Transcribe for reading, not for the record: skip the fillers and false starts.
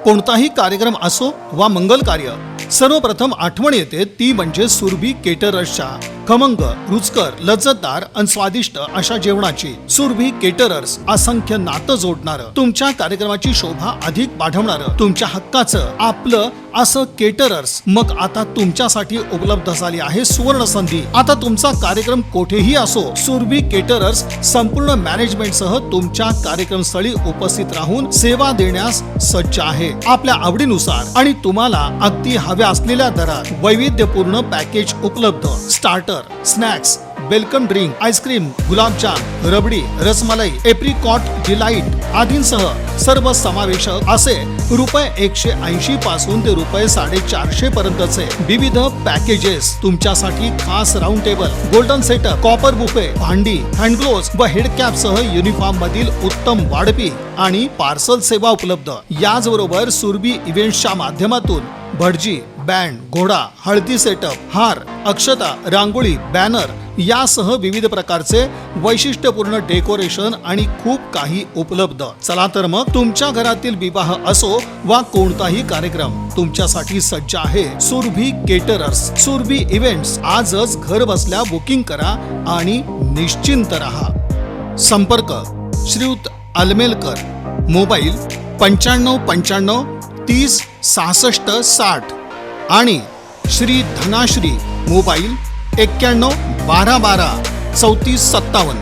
कोणताही कार्यक्रम असो वा मंगल कार्य, सर्वप्रथम आठवण येते ती म्हणजे सुरभी केटरर्सच्या खमंग, रुचकर, लज्जतदार आणि स्वादिष्ट अशा जेवणाची. सुरभी केटरर्स असंख्य नातं जोडणारं, तुमच्या कार्यक्रमाची शोभा अधिक वाढवणारं, तुमच्या हक्काचं आपलं असं केटरर्स. मग आता तुमच्यासाठी उपलब्ध झाली आहे सुवर्ण संधी. आता तुमचा कार्यक्रम कोठेही असो, सुरभी केटरर्स संपूर्ण मॅनेजमेंट सह तुमच्या कार्यक्रमस्थळी उपस्थित राहून सेवा देण्यास सज्ज आहे. आपल्या आवडीनुसार आणि तुम्हाला अगदी हव्या असलेल्या दरात वैविध्यपूर्ण पॅकेज उपलब्ध. Starter, snacks, welcome drink, ice cream, गुलाबजाम, रबडी, रसमलाई, एप्रिकॉट डिलाइट आदींसह सर्व समावेशक असे ₹180 पासून ते ₹450 पर्यंतचे विविध पॅकेजेस तुमच्यासाठी. खास round table, golden setup, copper buffet, भांडी, हँड ग्लोव्ज व हेड कॅप सह युनिफॉर्म मधील उत्तम वाढपी आणि पार्सल सेवा उपलब्ध. याचबरोबर सुरभी इव्हेंट्सच्या माध्यमातून भटजी, बँड, घोडा, हळदी सेटअप, हार, अक्षता, रांगोळी, बॅनर यासह विविध प्रकारचे वैशिष्ट्यपूर्ण डेकोरेशन आणि खूप काही उपलब्ध. चला तर मग तुमच्या घरातील विवाह असो वा कोणताही कार्यक्रम तुमच्यासाठी सज्ज आहे सुरभी केटरर्स. सुरभी इव्हेंट्स. आजच घर बसल्या बुकिंग करा आणि निश्चिंत रहा. संपर्क श्रीयुत अलमेलकर, मोबाईल 9595 30 66 60 आणि श्री धनाश्री, मोबाईल 91 12 12 34 57.